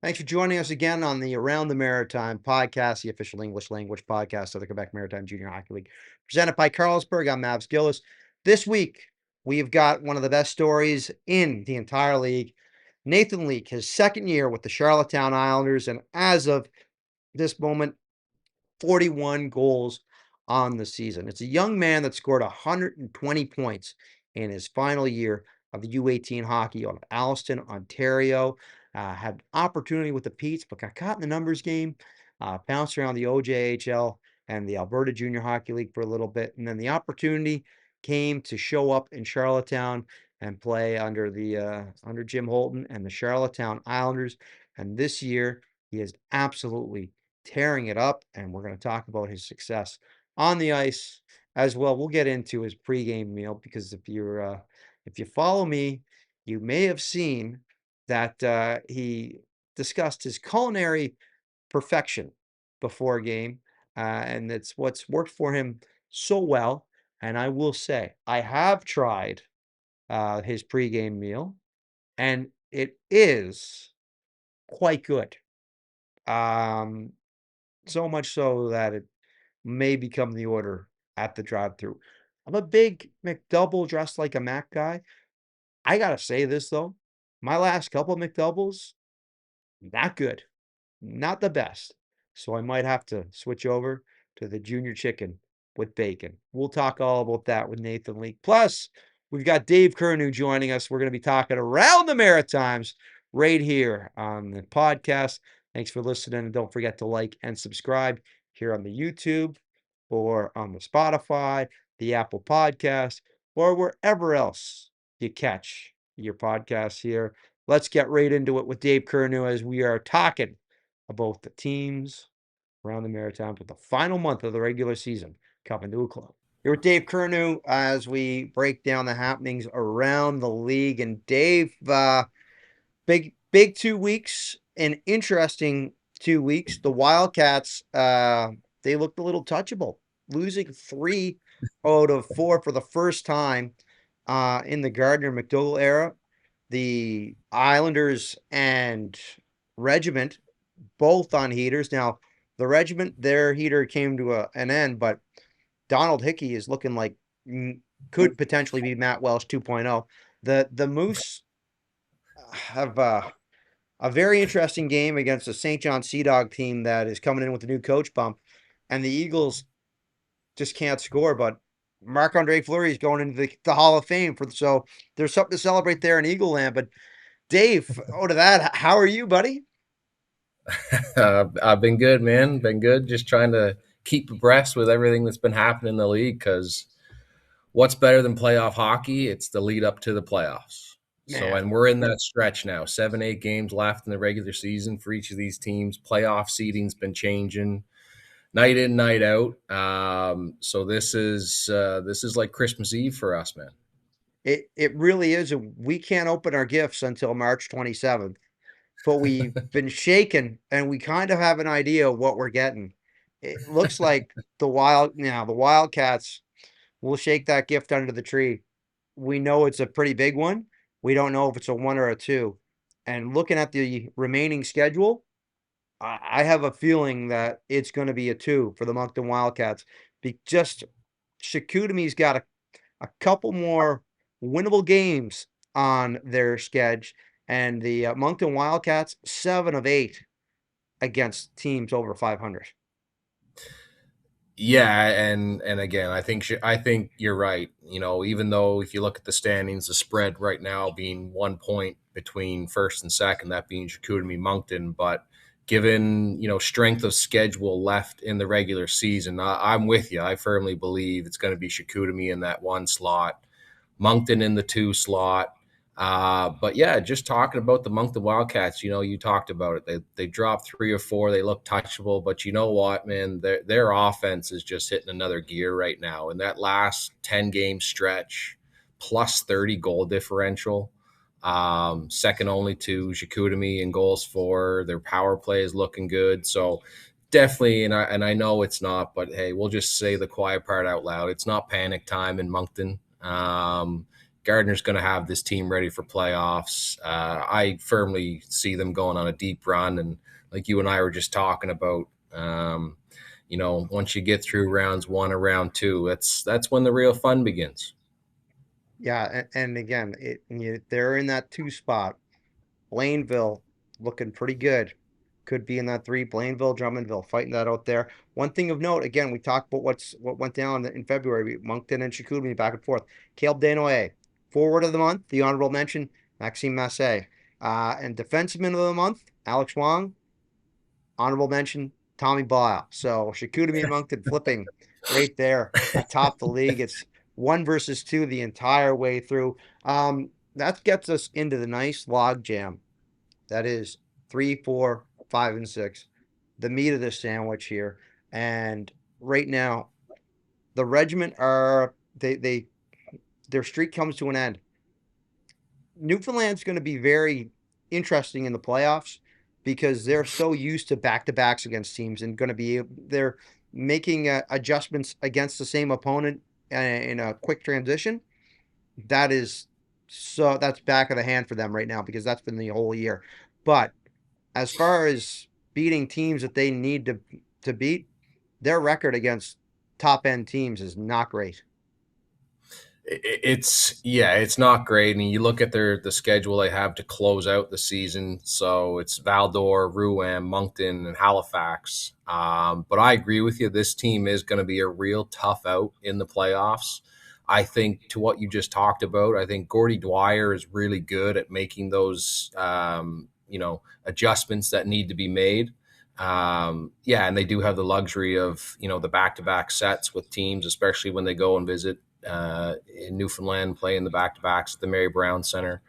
Thanks for joining us again on the Around the Maritime podcast, the official English language podcast of the Quebec Maritime Junior Hockey League, presented by Carlsberg. I'm Mavs Gillis. This week, we've got one of the best stories in the entire league. Nathan Leek, his second year with the Charlottetown Islanders, and as of this moment, 41 goals on the season. It's a young man that scored 120 points in his final year of the U18 hockey out of Alliston, Ontario. Had opportunity with the Petes, but got caught in the numbers game. Bounced around the OJHL and the Alberta Junior Hockey League for a little bit, and then the opportunity came to show up in Charlottetown and play under Jim Holton and the Charlottetown Islanders. And this year, he is absolutely tearing it up, and we're going to talk about his success on the ice as well. We'll get into his pregame meal because if you follow me, you may have seen that he discussed his culinary perfection before a game, and it's what's worked for him so well. And I will say, I have tried his pregame meal, and it is quite good. Um, so much so that it may become the order at the drive-through. I'm a big McDouble dressed like a Mac guy. I gotta say this though, my last couple McDoubles, not good, not the best. So I might have to switch over to the junior chicken with bacon. We'll talk all about that with Nathan Leek. Plus, we've got Dave Curnew joining us. We're going to be talking around the Maritimes right here on the podcast. Thanks for listening. And don't forget to like and subscribe here on the YouTube or on the Spotify, the Apple Podcast, or wherever else you catch your podcasts here. Let's get right into it with Dave Curnew as we are talking about the teams around the Maritimes with the final month of the regular season coming to a close. Here with Dave Curnew as we break down the happenings around the league. And Dave, big 2 weeks, an interesting 2 weeks. The Wildcats, they looked a little touchable, losing 3 out of 4 for the first time in the Gardner-McDougall era. The Islanders and Regiment both on heaters. Now, the Regiment, their heater came to an end, but Donald Hickey is looking like could potentially be Matt Welsh 2.0. The Moose have a very interesting game against a St. John Sea Dog team that is coming in with a new coach bump, and the Eagles just can't score. But Marc-Andre Fleury is going into the Hall of Fame, so there's something to celebrate there in Eagle Land. But Dave, out of that, how are you, buddy? I've been good, man. Been good. Just trying to keep abreast with everything that's been happening in the league because what's better than playoff hockey? It's the lead up to the playoffs. So, Man, and we're in that stretch now. 7, 8 games left in the regular season for each of these teams. Playoff seeding's been changing night in, night out. So this is like Christmas Eve for us, man. it really is. We can't open our gifts until March 27th, but we've been shaken and we kind of have an idea of what we're getting. It looks like the Wildcats will shake that gift under the tree. We know it's a pretty big one. We don't know if it's a 1 or a 2. And looking at the remaining schedule, I have a feeling that it's going to be a 2 for the Moncton Wildcats. Just Chicoutimi's got a couple more winnable games on their schedule, and the Moncton Wildcats 7 of 8 against teams over 500. Yeah, and again, I think you're right. You know, even though if you look at the standings, the spread right now being 1 point between first and second, that being Chicoutimi Moncton, but given strength of schedule left in the regular season, I'm with you. I firmly believe it's going to be Chicoutimi in that 1 slot, Moncton in the 2 slot. But yeah, just talking about the Moncton Wildcats, you talked about it. They dropped 3 or 4. They look touchable, but you know what, man? Their offense is just hitting another gear right now. In that last 10-game stretch, plus 30 goal differential, second only to Chicoutimi in goals for. Their power play is looking good. So definitely, and I know it's not, but hey, we'll just say the quiet part out loud. It's not panic time in Moncton. Gardner's going to have this team ready for playoffs. I firmly see them going on a deep run, and like you and I were just talking about, once you get through rounds 1 or round 2, that's when the real fun begins. Yeah, and again, they're in that 2 spot. Blainville looking pretty good. Could be in that 3. Blainville, Drummondville fighting that out there. One thing of note, again, we talked about what went down in February. Moncton and Chicoutimi back and forth. Caleb Desnoyers, forward of the month, the honorable mention, Maxime Massé. And defenseman of the month, Alex Wong, honorable mention, Tommy Bile. So Chicoutimi and Moncton flipping right there atop the league. It's 1 versus 2 the entire way through. That gets us into the nice log jam. That is 3, 4, 5, and 6. The meat of the sandwich here. And right now, the regiment are their streak comes to an end. Newfoundland's going to be very interesting in the playoffs because they're so used to back-to-backs against teams and they're making adjustments against the same opponent in a quick transition. That's back of the hand for them right now because that's been the whole year. But as far as beating teams that they need to beat, their record against top end teams is not great. It's not great. And you look at the schedule they have to close out the season. So it's Val-d'Or, Rouen, Moncton, and Halifax. But I agree with you. This team is going to be a real tough out in the playoffs. I think to what you just talked about, I think Gordy Dwyer is really good at making those, adjustments that need to be made. And they do have the luxury of, the back-to-back sets with teams, especially when they go and visit in Newfoundland, playing the back-to-backs at the Mary Brown Center.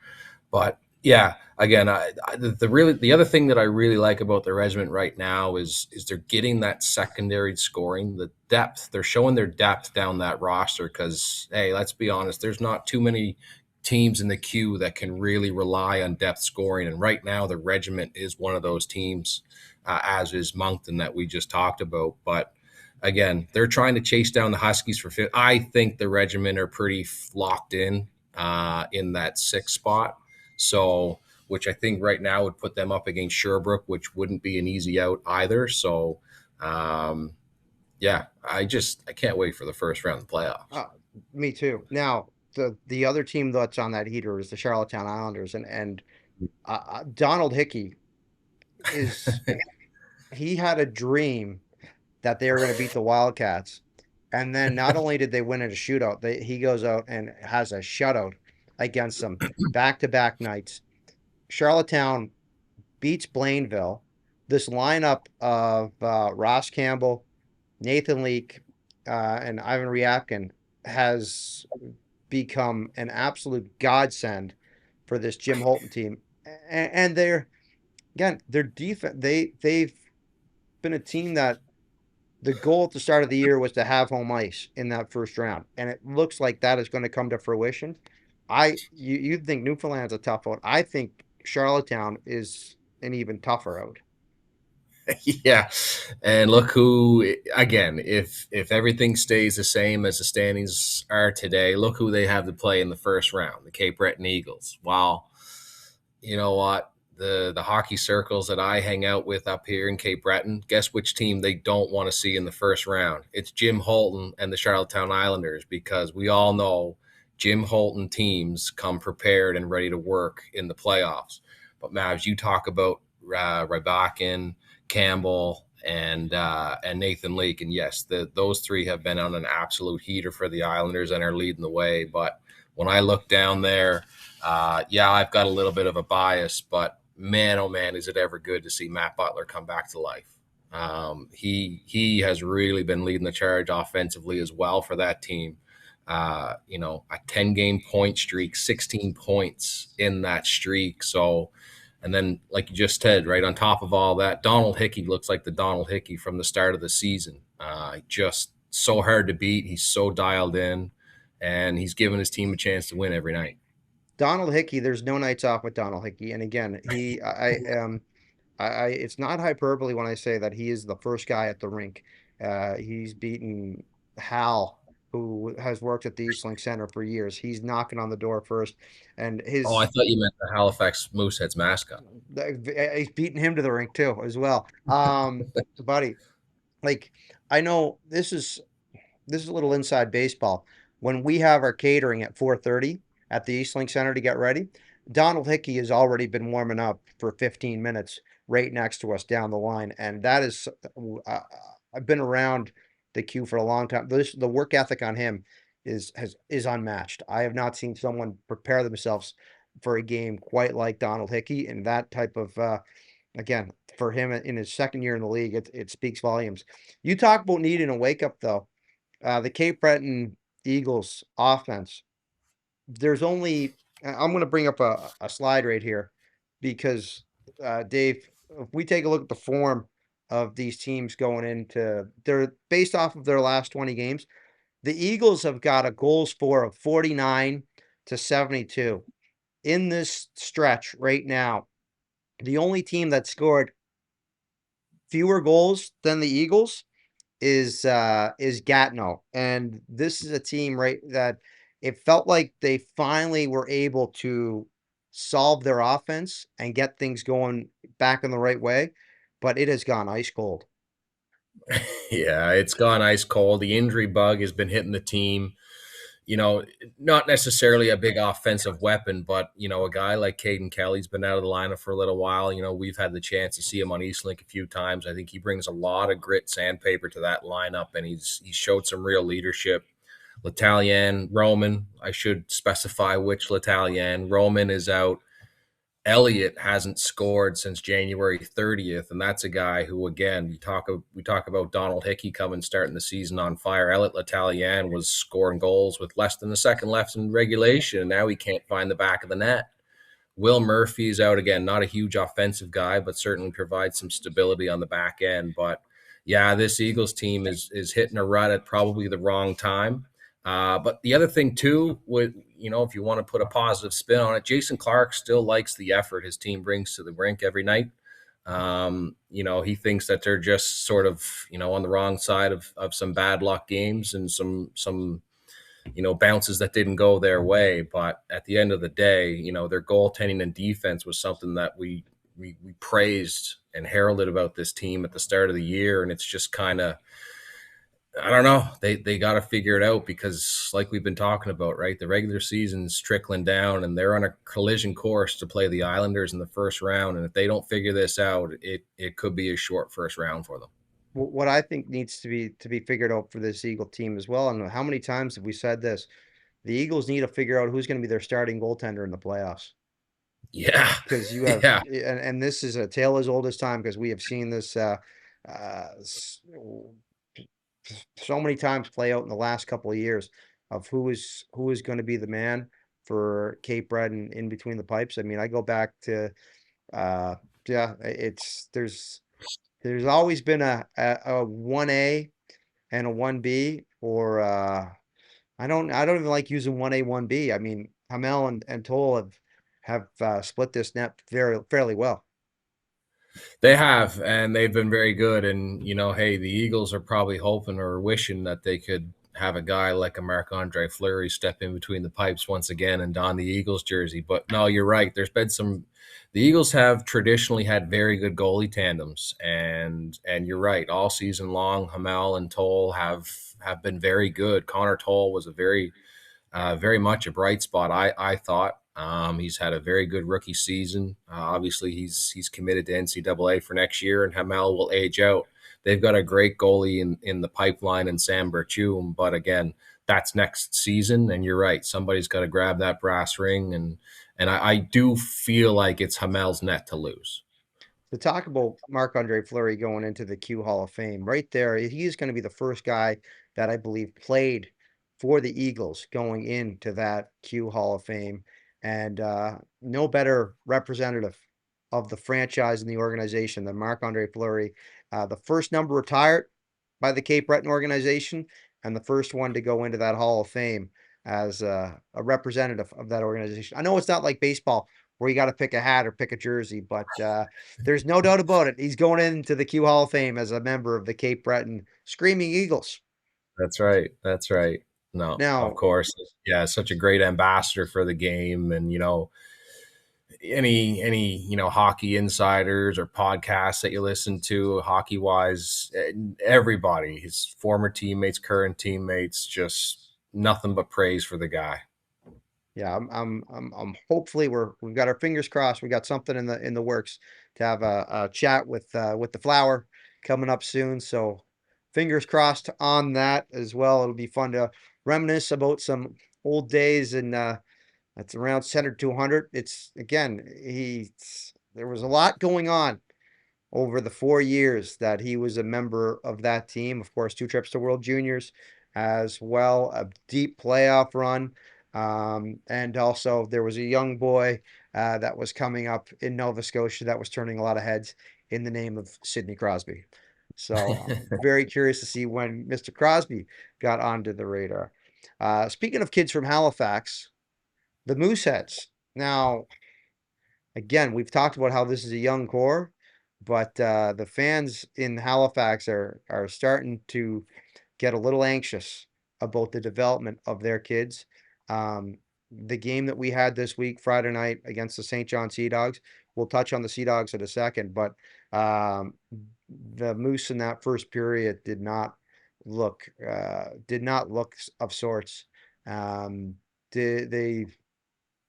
But yeah, again, the other thing that I really like about the regiment right now is they're getting that secondary scoring, the depth. They're showing their depth down that roster because, hey, let's be honest, there's not too many teams in the queue that can really rely on depth scoring. And right now, the regiment is one of those teams, as is Moncton that we just talked about. But again, they're trying to chase down the Huskies for fifth. I think the regiment are pretty locked in that 6th spot. So, which I think right now would put them up against Sherbrooke, which wouldn't be an easy out either. So, I can't wait for the first round of the playoffs. Me too. Now, the other team that's on that heater is the Charlottetown Islanders, and Donald Hickey he had a dream that they were going to beat the Wildcats. And then not only did they win in a shootout, he goes out and has a shutout against them back-to-back nights. Charlottetown beats Blainville. This lineup of Ross Campbell, Nathan Leek, and Ivan Ryabkin has become an absolute godsend for this Jim Holton team. And their defense, they've been a team that the goal at the start of the year was to have home ice in that first round, and it looks like that is going to come to fruition. You think Newfoundland's a tough out? I think Charlottetown is an even tougher out. Yeah, and look who again. If everything stays the same as the standings are today, look who they have to play in the first round: the Cape Breton Eagles. Wow, you know what? The hockey circles that I hang out with up here in Cape Breton, guess which team they don't want to see in the first round? It's Jim Holton and the Charlottetown Islanders, because we all know Jim Holton teams come prepared and ready to work in the playoffs. But Mavs, you talk about Rybakin, Campbell, and Nathan Leek, and yes, those 3 have been on an absolute heater for the Islanders and are leading the way. But when I look down there, I've got a little bit of a bias, but man, oh man, is it ever good to see Matt Butler come back to life. He has really been leading the charge offensively as well for that team. A 10-game point streak, 16 points in that streak. So, and then like you just said, right on top of all that, Donald Hickey looks like the Donald Hickey from the start of the season. Just so hard to beat. He's so dialed in, and he's given his team a chance to win every night. Donald Hickey, there's no nights off with Donald Hickey. And again, it's not hyperbole when I say that he is the first guy at the rink. He's beaten Hal who has worked at the Eastlink Center for years. He's knocking on the door first, and Oh, I his thought you meant the Halifax Mooseheads mascot. he's beating him to the ring too as well. Buddy, like I know this is a little inside baseball. When we have our catering at 4:30 at the Eastlink Center to get ready, Donald Hickey has already been warming up for 15 minutes right next to us down the line, and that is uh, I've been around the queue for a long time. The work ethic on him is unmatched. I have not seen someone prepare themselves for a game quite like Donald Hickey, and that type of again for him in his second year in the league, it speaks volumes. You talk about needing a wake up though. The Cape Breton Eagles offense, there's only, I'm going to bring up a slide right here because, Dave, if we take a look at the form of these teams going into, they're based off of their last 20 games. The Eagles have got a goals for of 49 to 72 in this stretch right now. The only team that scored fewer goals than the Eagles is Gatineau, and this is a team right that it felt like they finally were able to solve their offense and get things going back in the right way, but it has gone ice cold. Yeah, it's gone ice cold. The injury bug has been hitting the team. Not necessarily a big offensive weapon, but a guy like Caden Kelly's been out of the lineup for a little while. We've had the chance to see him on Eastlink a few times. I think he brings a lot of grit, sandpaper to that lineup, and he's showed some real leadership. L'Italien, Roman, I should specify which L'Italien. Roman is out. Elliott hasn't scored since January 30th, and that's a guy who, again, we talk about Donald Hickey coming starting the season on fire. Elliott L'Italien was scoring goals with less than a second left in regulation, and now he can't find the back of the net. Will Murphy's out again, not a huge offensive guy, but certainly provides some stability on the back end. But yeah, this Eagles team is hitting a rut at probably the wrong time. But the other thing too, if you want to put a positive spin on it, Jason Clark still likes the effort his team brings to the rink every night. He thinks that they're just sort of, on the wrong side of some bad luck games and some bounces that didn't go their way. But at the end of the day, their goaltending and defense was something that we praised and heralded about this team at the start of the year. And it's just kind of, I don't know. They got to figure it out because, like we've been talking about, right? The regular season's trickling down, and they're on a collision course to play the Islanders in the first round. And if they don't figure this out, it could be a short first round for them. What I think needs to be figured out for this Eagle team as well, and how many times have we said this? The Eagles need to figure out who's going to be their starting goaltender in the playoffs. Yeah, Because you have, yeah. and this is a tale as old as time because we have seen this uh, so many times play out in the last couple of years of who is going to be the man for Cape Breton in between the pipes. I mean, I go back to uh yeah, it's there's always been a 1A and a 1B or I don't even like using 1A 1B. I mean, Hamel and Toll have split this net fairly well. They have, and they've been very good. And hey, the Eagles are probably hoping or wishing that they could have a guy like a Marc-Andre Fleury step in between the pipes once again and don the Eagles jersey. But no, you're right. There's been some. The Eagles have traditionally had very good goalie tandems, and you're right. All season long, Hamel and Toll have been very good. Connor Toll was a very much a bright spot. I thought he's had a very good rookie season. Obviously, he's committed to NCAA for next year, and Hamel will age out. They've got a great goalie in the pipeline in Sam Berchum, but again, that's next season. And you're right, somebody's got to grab that brass ring, and I do feel like it's Hamel's net to lose. To talk about Marc-Andre Fleury going into the Q Hall of Fame, right there, he is going to be the first guy that I believe played for the Eagles going into that Q Hall of Fame. And no better representative of the franchise and the organization than Marc-Andre Fleury, the first number retired by the Cape Breton organization and the first one to go into that Hall of Fame as a representative of that organization. I know it's not like baseball where you got to pick a hat or pick a jersey, but there's no doubt about it. He's going into the Q Hall of Fame as a member of the Cape Breton Screaming Eagles. That's right. That's right. No, of Now, course. Yeah, such a great ambassador for the game. And, any hockey insiders or podcasts that you listen to hockey wise, everybody, his former teammates, current teammates, just nothing but praise for the guy. yeah, I'm hopefully we've got our fingers crossed. We got something in the works to have a chat with the Flower coming up soon. So fingers crossed on that as well. It'll be fun to reminisce about some old days and that's around center 200. It's again, there was a lot going on over the 4 years that he was a member of that team. Of course, two trips to World Juniors as well, a deep playoff run. And also, there was a young boy that was coming up in Nova Scotia that was turning a lot of heads in the name of Sidney Crosby. So I'm very curious to see when Mr. Crosby got onto the radar. Speaking of kids from Halifax, the Mooseheads. Now, again, we've talked about how this is a young core, but the fans in Halifax are starting to get a little anxious about the development of their kids. The game that we had this week, Friday night, against the St. John Sea Dogs, we'll touch on the Sea Dogs in a second, but um, the Moose in that first period did not look of sorts. Um, they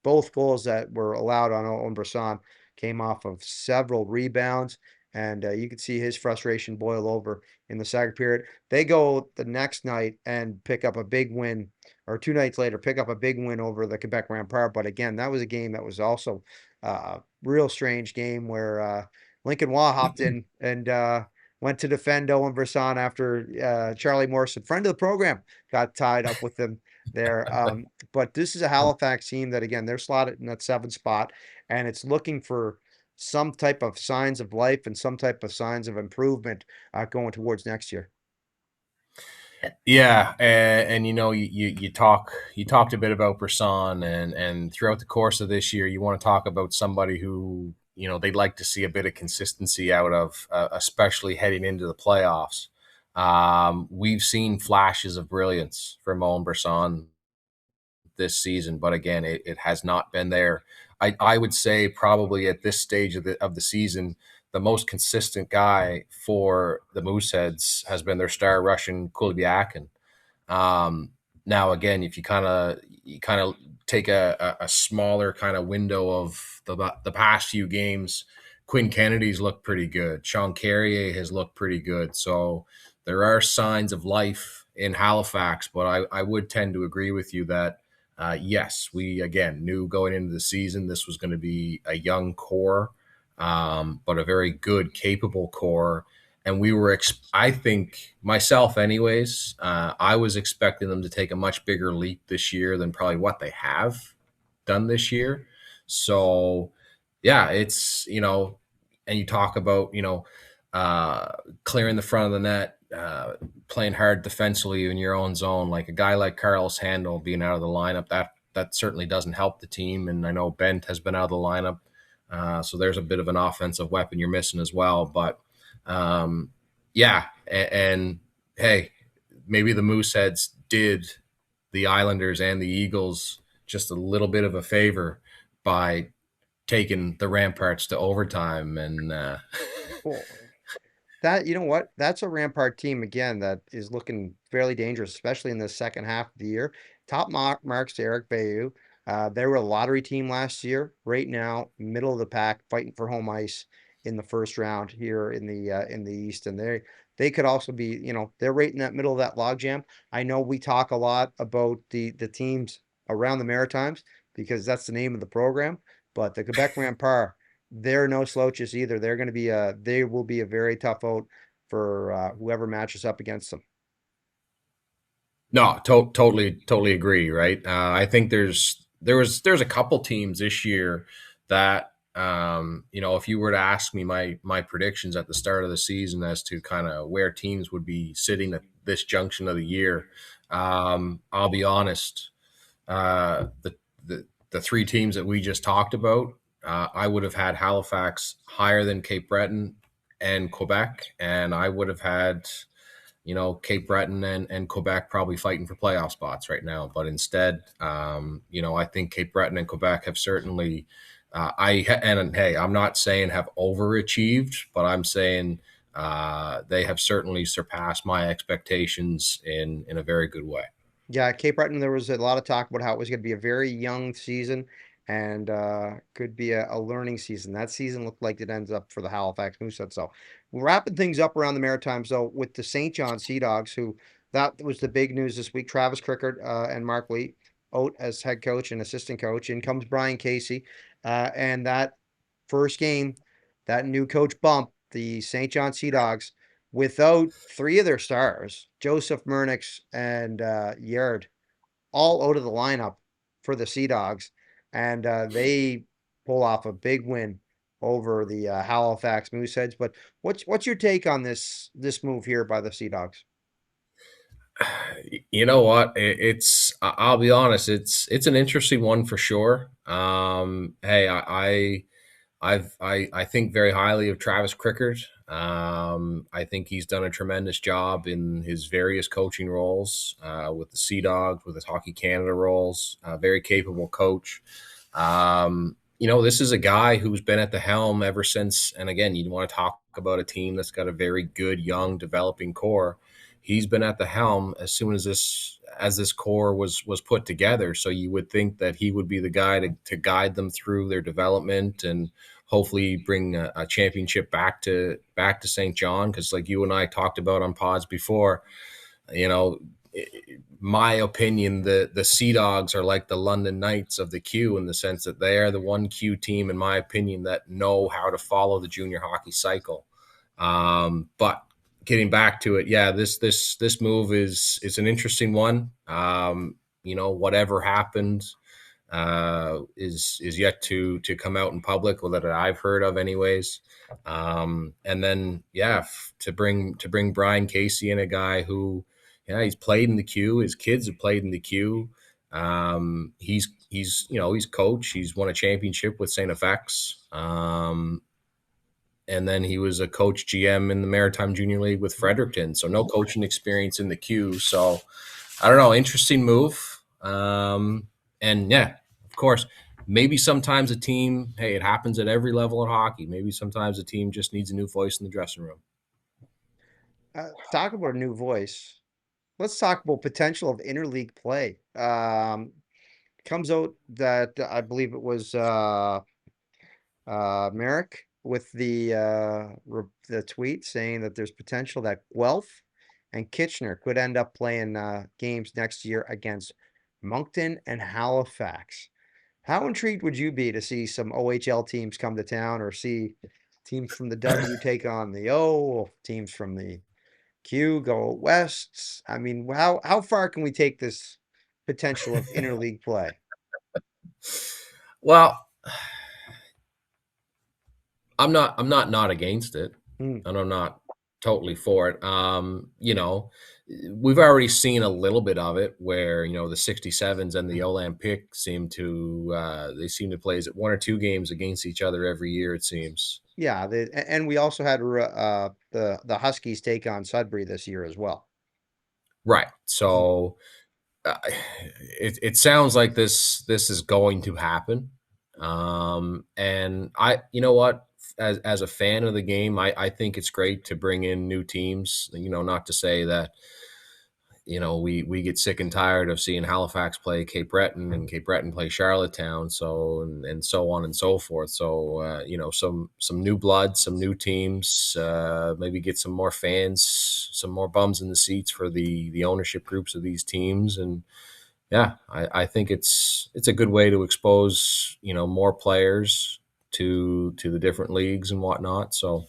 both goals that were allowed on Owen Brisson came off of several rebounds, and you could see his frustration boil over in the second period. They go the next night and pick up a big win, or 2 nights later, pick up a big win over the Quebec Rampart. But again, that was a game that was also a real strange game where Lincoln Waugh hopped in and went to defend Owen Brisson after Charlie Morrison, friend of the program, got tied up with them there. But this is a Halifax team that, again, they're slotted in that 7th spot, and it's looking for some type of signs of life and some type of signs of improvement going towards next year. Yeah, and you talked a bit about Brisson, and throughout the course of this year, you want to talk about somebody who they'd like to see a bit of consistency out of, especially heading into the playoffs. We've seen flashes of brilliance from Owen Brisson this season, but again, it has not been there. I would say probably at this stage of the season, the most consistent guy for the Mooseheads has been their star Russian Kulibiakin. Now, again, if you kind of take a smaller kind of window of the past few games, Quinn Kennedy's looked pretty good. Sean Carrier has looked pretty good. So there are signs of life in Halifax, but I would tend to agree with you that yes, we again knew going into the season this was going to be a young core, but a very good, capable core. And we were, I think, myself, anyways, I was expecting them to take a much bigger leap this year than probably what they have done this year. So, yeah, it's, and you talk about, clearing the front of the net, playing hard defensively in your own zone, like a guy like Carlos Handel being out of the lineup, that certainly doesn't help the team. And I know Bent has been out of the lineup. So there's a bit of an offensive weapon you're missing as well. But yeah, and hey, maybe the Mooseheads did the Islanders and the Eagles just a little bit of a favor by taking the Ramparts to overtime. And Cool. That, you know what? That's a Rampart team again that is looking fairly dangerous, especially in the second half of the year. Top marks to Eric Bayou. They were a lottery team last year. Right now, middle of the pack, fighting for home ice in the first round here in the East, and they could also be, they're right in that middle of that logjam. I know we talk a lot about the teams around the Maritimes because that's the name of the program, but the Quebec Rampart, they're no slouches either. They will be a very tough out for whoever matches up against them. no, totally agree. Right. I think there's a couple teams this year that if you were to ask me my predictions at the start of the season as to kind of where teams would be sitting at this junction of the year, I'll be honest. The three teams that we just talked about, I would have had Halifax higher than Cape Breton and Quebec, and I would have had Cape Breton and Quebec probably fighting for playoff spots right now. But instead, I think Cape Breton and Quebec have certainly, and hey, I'm not saying have overachieved, but I'm saying they have certainly surpassed my expectations in a very good way. Yeah, Cape Breton, there was a lot of talk about how it was going to be a very young season and could be a learning season. That season looked like it ends up for the Halifax Mooseheads. So we're wrapping things up around the Maritimes, though, with the St. John Sea Dogs, who that was the big news this week. Travis Crickard and Mark Lee out as head coach and assistant coach. In comes Brian Casey. And that first game, that new coach bump, the St. John Sea Dogs, without three of their stars, Joseph Murnix and Yard, all out of the lineup for the Sea Dogs, and they pull off a big win over the Halifax Mooseheads. But what's your take on this move here by the Sea Dogs? You know what? I'll be honest. It's an interesting one for sure. Hey, I think very highly of Travis Crickard. I think he's done a tremendous job in his various coaching roles with the Sea Dogs, with his Hockey Canada roles. Very capable coach. This is a guy who's been at the helm ever since. And again, you want to talk about a team that's got a very good, young, developing core. He's been at the helm as soon as this core was put together. So you would think that he would be the guy to guide them through their development and hopefully bring a championship back to St. John. Because like you and I talked about on pods before, my opinion, the Sea Dogs are like the London Knights of the Q in the sense that they are the one Q team, in my opinion, that know how to follow the junior hockey cycle. But getting back to it, yeah, this move is an interesting one. Whatever happened is yet to come out in public, or that I've heard of, anyways. And then, yeah, to bring Brian Casey in, a guy who, yeah, he's played in the Q. His kids have played in the Q. He's coach. He's won a championship with Saint FX. And then he was a coach GM in the Maritime Junior League with Fredericton. So no coaching experience in the Q. So I don't know. Interesting move. And yeah, of course, maybe sometimes a team, hey, it happens at every level of hockey. Maybe sometimes a team just needs a new voice in the dressing room. Talk about a new voice. Let's talk about potential of interleague play. Comes out that I believe it was Merrick with the tweet saying that there's potential that Guelph and Kitchener could end up playing games next year against Moncton and Halifax. How intrigued would you be to see some OHL teams come to town, or see teams from the W take on the O, teams from the Q go west? I mean, how far can we take this potential of interleague play? Well, I'm not against it, Hmm. and I'm not totally for it. We've already seen a little bit of it where the 67s and the Olympic seem to play, is it one or two games against each other every year, it seems. Yeah, and we also had the Huskies take on Sudbury this year as well. Right. Mhm. So it sounds like this is going to happen. And you know what, as a fan of the game, I think it's great to bring in new teams. Not to say that we get sick and tired of seeing Halifax play Cape Breton and Cape Breton play Charlottetown, so and so on and so forth. So some new blood, some new teams, maybe get some more fans, some more bums in the seats for the ownership groups of these teams. And yeah, I think it's a good way to expose more players to the different leagues and whatnot. So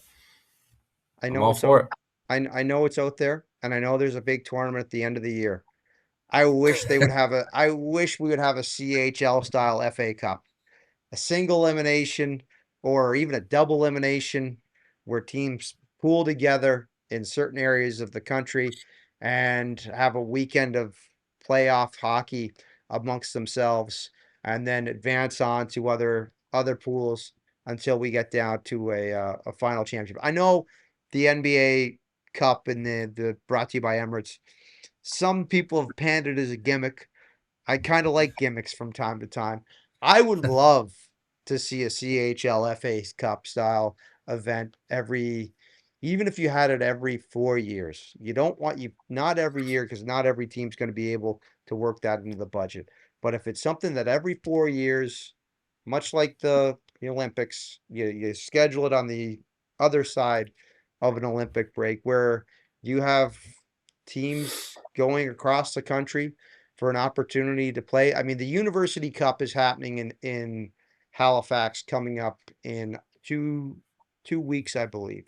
I I'm know all it's out. for it. I know it's out there, and I know there's a big tournament at the end of the year. I wish they would have a. I wish we would have a CHL style FA Cup, a single elimination or even a double elimination, where teams pool together in certain areas of the country and have a weekend of playoff hockey amongst themselves, and then advance on to other pools until we get down to a final championship. I know the NBA Cup and the brought to you by Emirates. Some people have panned it as a gimmick. I kind of like gimmicks from time to time. I would love to see a CHL FA Cup style event even if you had it every 4 years. You don't want you not every year because not every team's going to be able to work that into the budget. But if it's something that every 4 years, much like the Olympics, you schedule it on the other side of an Olympic break where you have teams going across the country for an opportunity to play. I mean, the University Cup is happening in Halifax coming up in two weeks, I believe.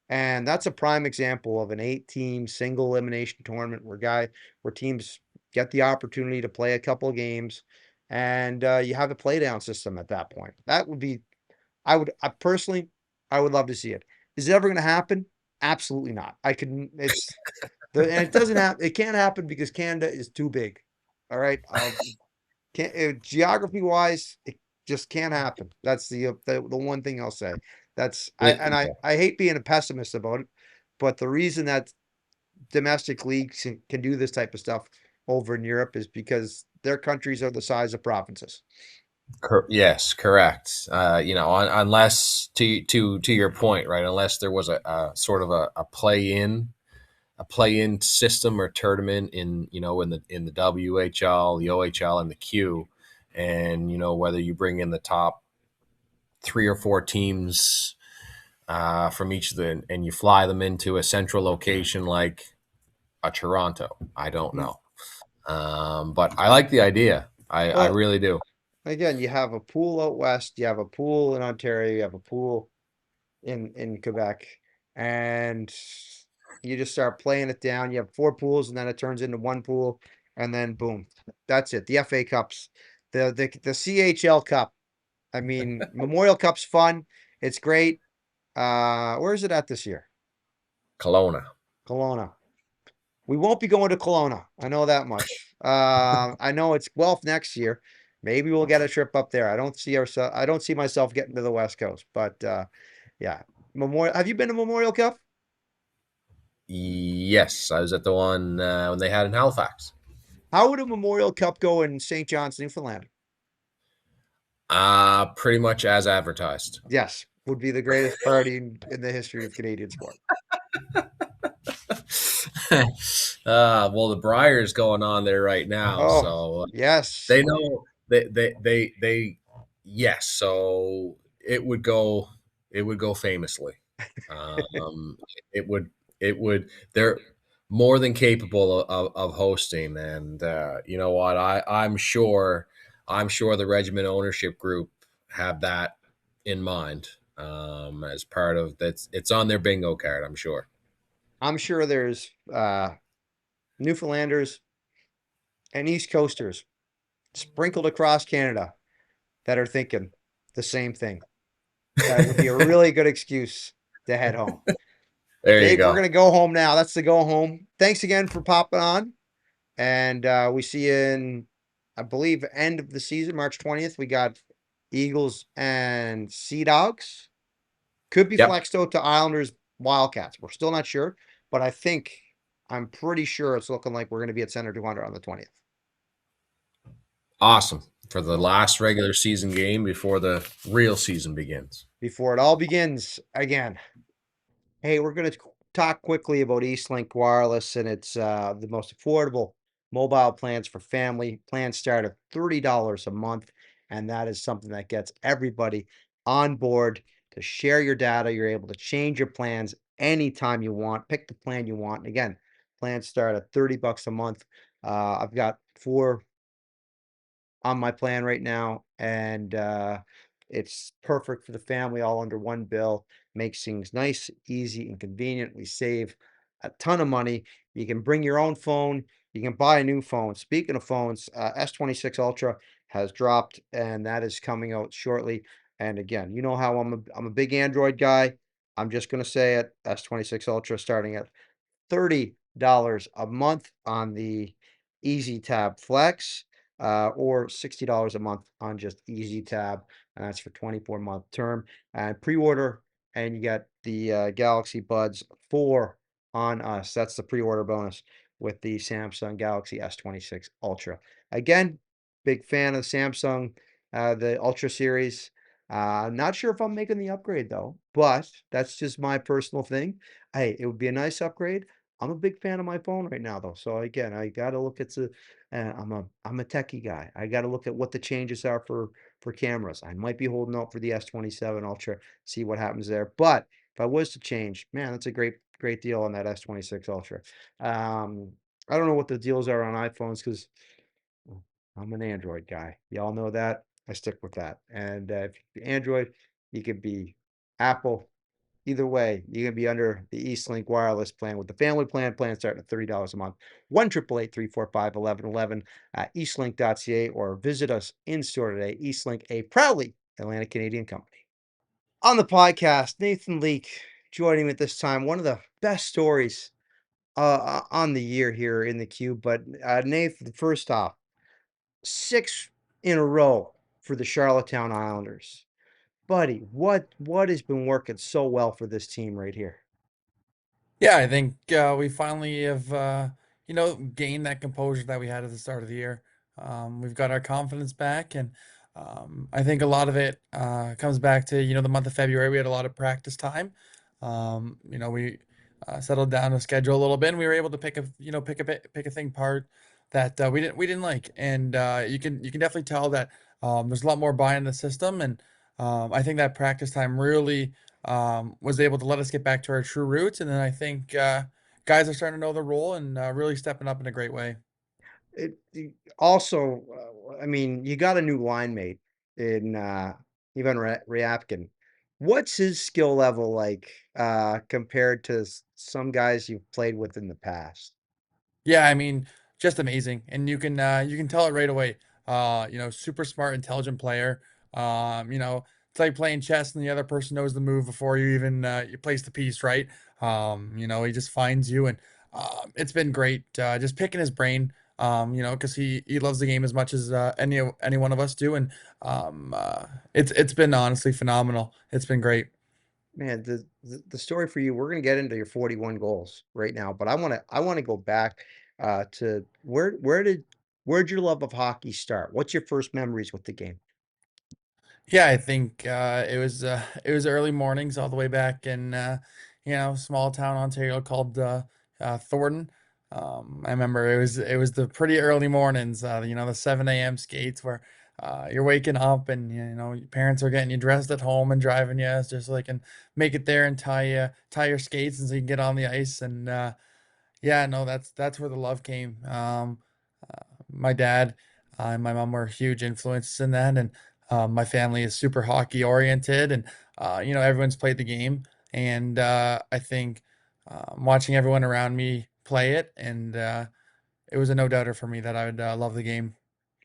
And that's a prime example of an 8-team single elimination tournament where teams get the opportunity to play a couple games, and you have a play down system at that point. That would be, I personally, I would love to see it. Is it ever going to happen? Absolutely not. I can. And it doesn't happen. It can't happen because Canada is too big. All right. Can't geography wise, it just can't happen. That's the one thing I'll say. That's I hate being a pessimist about it, but the reason that domestic leagues can do this type of stuff over in Europe is because their countries are the size of provinces. Yes, correct. Unless to your point, right? Unless there was a sort of a play in system or tournament in the WHL, the OHL, and the Q, and whether you bring in the top 3 or 4 teams from each of the and you fly them into a central location like a Toronto. I don't Mm. know, but I like the idea. I Well, really do. again, you have a pool out west, you have a pool in Ontario, you have a pool in Quebec, and you just start playing it down. You have 4 pools, and then it turns into one pool, and then boom, that's it. The FA Cups, the CHL Cup. I mean, Memorial Cup's fun. It's great. Where is it at this year? Kelowna. Kelowna. We won't be going to Kelowna. I know that much. I know it's Guelph next year. Maybe we'll get a trip up there. I don't see myself getting to the West Coast, but yeah. Memorial. Have you been to Memorial Cup? Yes, I was at the one when they had in Halifax. How would a Memorial Cup go in St. John's, Newfoundland? Pretty much as advertised. Yes, would be the greatest party in the history of Canadian sport. Well, the Briar's going on there right now, Oh, so yes. they know they yes. So it would go famously. Um, it would it would they're more than capable of hosting, and you know what I'm sure the regiment ownership group have that in mind as part of that's it's on their bingo card. I'm sure. I'm sure there's Newfoundlanders and East Coasters sprinkled across Canada that are thinking the same thing. That would be a really good excuse to head home. There you Dave, we're go. gonna go home now. That's the go home. Thanks again for popping on, and we see you in, I believe, end of the season, March 20th. We got Eagles and Sea Dogs. Could be Yep. flexed out to Islanders, Wildcats. We're still not sure, but I'm pretty sure it's looking like we're going to be at Center 200 on the 20th. Awesome. For the last regular season game before the real season begins. Before it all begins again. Hey, we're going to talk quickly about Eastlink Wireless, and it's the most affordable mobile plans for family. Plans start at $30 a month, and that is something that gets everybody on board to share your data. You're able to change your plans anytime you want. Pick the plan you want. And again, plans start at $30 a month. I've got 4 on my plan right now, and it's perfect for the family all under one bill. Makes things nice, easy, and convenient. We save a ton of money. You can bring your own phone. You can buy a new phone. Speaking of phones, S26 Ultra has dropped, and that is coming out shortly. And again, you know how I'm a big Android guy. I'm just gonna say it. S26 Ultra starting at $30 a month on the Easy Tab Flex, or $60 a month on just Easy Tab, and that's for 24-month term. And pre-order, and you get the Galaxy Buds 4 on us. That's the pre-order bonus with the Samsung Galaxy S26 Ultra. Again, big fan of Samsung, the Ultra series. Not sure if I'm making the upgrade though, but that's just my personal thing. Hey, it would be a nice upgrade. I'm a big fan of my phone right now though. So again, I got to look at the I'm a techie guy. I got to look at what the changes are for cameras. I might be holding out for the S27 Ultra, see what happens there. But if I was to change, man, that's a great deal on that S26 Ultra. Um, I don't know what the deals are on iPhones because I'm an Android guy. Y'all know that. I stick with that. And if you're Android, you could be Apple. Either way, you can be under the Eastlink wireless plan with the family plan starting at $30 a month. 1-888-345-1111 at eastlink.ca or visit us in store today. Eastlink, a proudly Atlantic Canadian company. On the podcast, Nathan Leek joining me at this time. One of the best stories on the year here in the queue. But Nathan, first off, 6 in a row for the Charlottetown Islanders. Buddy, what has been working so well for this team right here? Yeah, I think we finally have, gained that composure that we had at the start of the year. We've got our confidence back, and I think a lot of it comes back to the month of February. We had a lot of practice time. We settled down the schedule a little bit, and we were able to pick a thing part that we didn't like, and you can definitely tell that there's a lot more buy in the system, and I think that practice time really was able to let us get back to our true roots. And then I think guys are starting to know the role and really stepping up in a great way. Also, I mean, you got a new line mate in Ivan Ryabkin. What's his skill level like compared to some guys you've played with in the past? Yeah, I mean, just amazing, and you can tell it right away. Super smart, intelligent player. It's like playing chess, and the other person knows the move before you even you place the piece, right? He just finds you, and it's been great. Just picking his brain. Because he loves the game as much as any one of us do, and it's been honestly phenomenal. It's been great. Man, the story for you, we're gonna get into your 41 goals right now, but I wanna go back to where'd your love of hockey start? What's your first memories with the game? Yeah, I think it was early mornings all the way back in small town Ontario called Thornton. I remember it was the pretty early mornings, the 7 a.m. skates where you're waking up and your parents are getting you dressed at home and driving you just so they can make it there and tie your skates and so you can get on the ice and yeah, no, that's where the love came. My dad and my mom were huge influences in that, and my family is super hockey oriented, and everyone's played the game, and I think watching everyone around me play it, and it was a no doubter for me that I would love the game.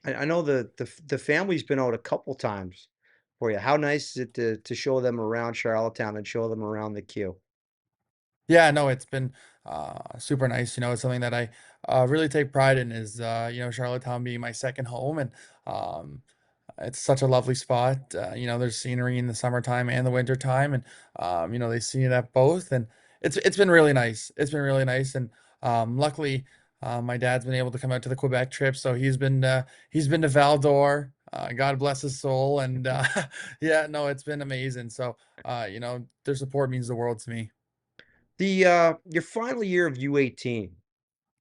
I know the family's been out a couple times for you. How nice is it to show them around Charlottetown and show them around the queue? Yeah, no, it's been super nice. It's something that I really take pride in is Charlottetown being my second home, and um, it's such a lovely spot. There's scenery in the summertime and the wintertime, and they see it at both, and it's been really nice. It's been really nice, and luckily, my dad's been able to come out to the Quebec trip, so he's been to Val d'Or. God bless his soul, and yeah, no, it's been amazing. So their support means the world to me. The your final year of U18,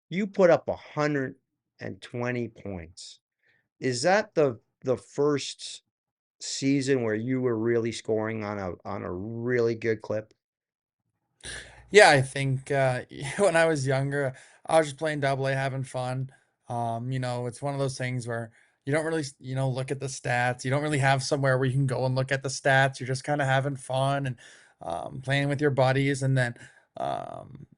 you put up 120 points. Is that the first season where you were really scoring on a really good clip? Yeah, I think when I was younger, I was just playing double A, having fun. It's one of those things where you don't really, look at the stats. You don't really have somewhere where you can go and look at the stats. You're just kind of having fun and playing with your buddies. And then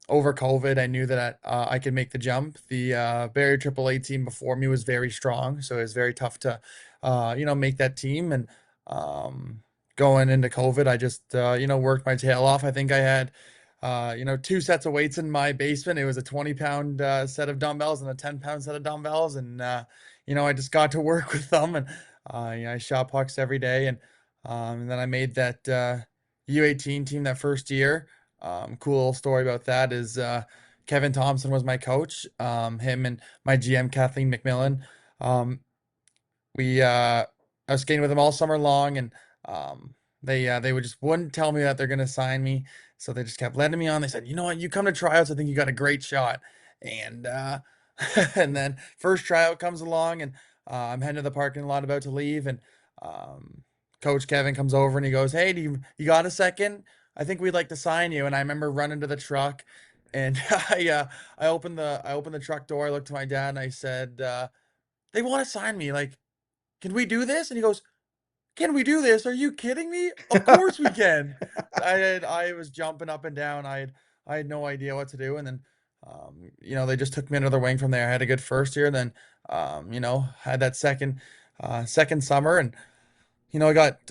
over COVID, I knew that I could make the jump. The Barrie Triple A team before me was very strong, so it was very tough to, make that team. And um, going into COVID, I just, worked my tail off. I think I had two sets of weights in my basement. It was a 20-pound set of dumbbells and a 10-pound set of dumbbells. And, I just got to work with them and, I shot pucks every day. And then I made that U18 team that first year. cool story about that is Kevin Thompson was my coach. Him and my GM Kathleen McMillan. Um, we I was skating with them all summer long, and they would just wouldn't tell me that they're gonna sign me, so they just kept letting me on. They said, you know what, you come to tryouts, I think you got a great shot. And and then first tryout comes along, and I'm heading to the parking lot about to leave, and um, Coach Kevin comes over and he goes, "Hey, you got a second? I think we'd like to sign you." And I remember running to the truck, and I opened the truck door. I looked to my dad and I said, "They want to sign me. Like, can we do this?" And he goes, "Can we do this? Are you kidding me? Of course we can." I was jumping up and down. I had no idea what to do, and then they just took me under their wing from there. I had a good first year, then had that second summer, and I got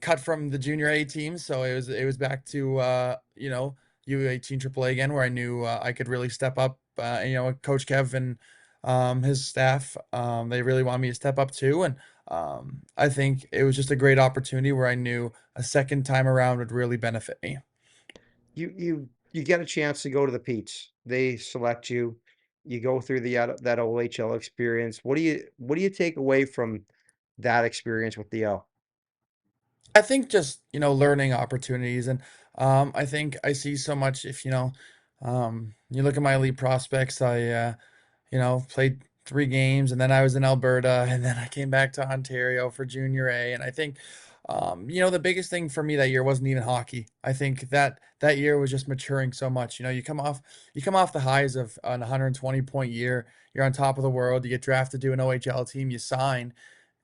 cut from the junior A team, so it was back to U18 AAA again, where I knew I could really step up. Coach Kev and his staff, they really wanted me to step up too, and I think it was just a great opportunity where I knew a second time around would really benefit me. You get a chance to go to the Pete's. They select you. You go through that OHL experience. What do you take away from that experience with the O? I think just, learning opportunities. And I think I see so much if, you look at my elite prospects, played 3 games and then I was in Alberta and then I came back to Ontario for junior A. And I think, the biggest thing for me that year wasn't even hockey. I think that year was just maturing so much. You come off the highs of an 120-point year. You're on top of the world. You get drafted to an OHL team. You sign,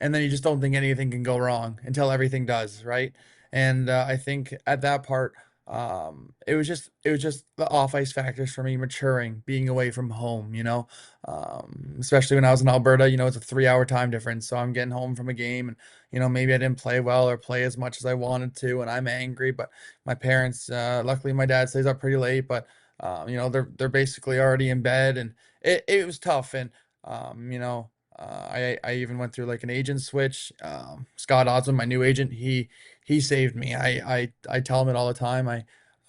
and then you just don't think anything can go wrong until everything does, right? And I think at that part, it was just the off ice factors for me maturing, being away from home, especially when I was in Alberta. It's a 3 hour time difference, so I'm getting home from a game, and maybe I didn't play well or play as much as I wanted to, and I'm angry. But my parents, luckily, my dad stays up pretty late, but they're basically already in bed, and it was tough. And I even went through like an agent switch. Scott Osmond, my new agent, he saved me. I tell him it all the time.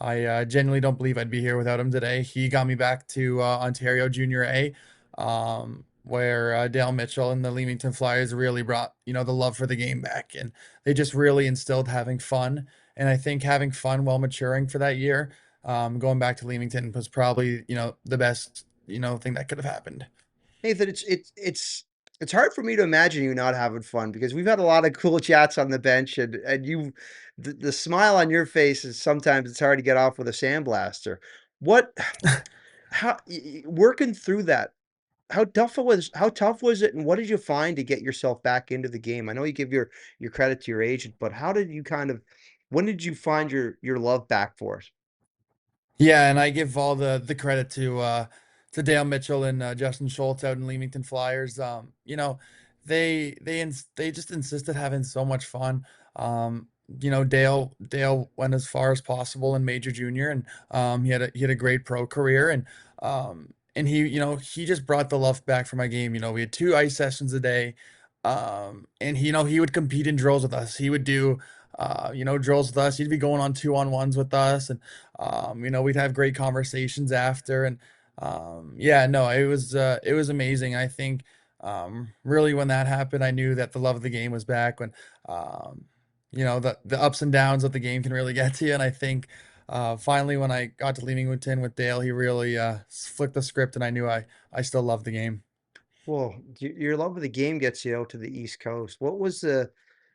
I genuinely don't believe I'd be here without him today. He got me back to Ontario Junior A, where Dale Mitchell and the Leamington Flyers really brought the love for the game back, and they just really instilled having fun. And I think having fun while maturing for that year, going back to Leamington was probably the best thing that could have happened. Nathan, it's hard for me to imagine you not having fun because we've had a lot of cool chats on the bench, and the smile on your face is sometimes it's hard to get off with a sandblaster. What how working through that, how tough was it, and what did you find to get yourself back into the game? I know you give your credit to your agent, but how did you when did you find your love back for it? Yeah, and I give all the credit to Dale Mitchell and Justin Schultz out in Leamington Flyers. They just insisted having so much fun. Dale went as far as possible in major junior, and he had a great pro career, and he just brought the love back for my game. We had 2 ice sessions a day, and he would compete in drills with us. He would do drills with us. He'd be going on 2-on-ones with us, and we'd have great conversations after. And yeah, no, it was amazing. I think really when that happened, I knew that the love of the game was back. When the ups and downs of the game can really get to you. And I think finally when I got to Leamington with Dale, he really flipped the script, and I knew I still loved the game. Well, your love of the game gets you out to the East Coast.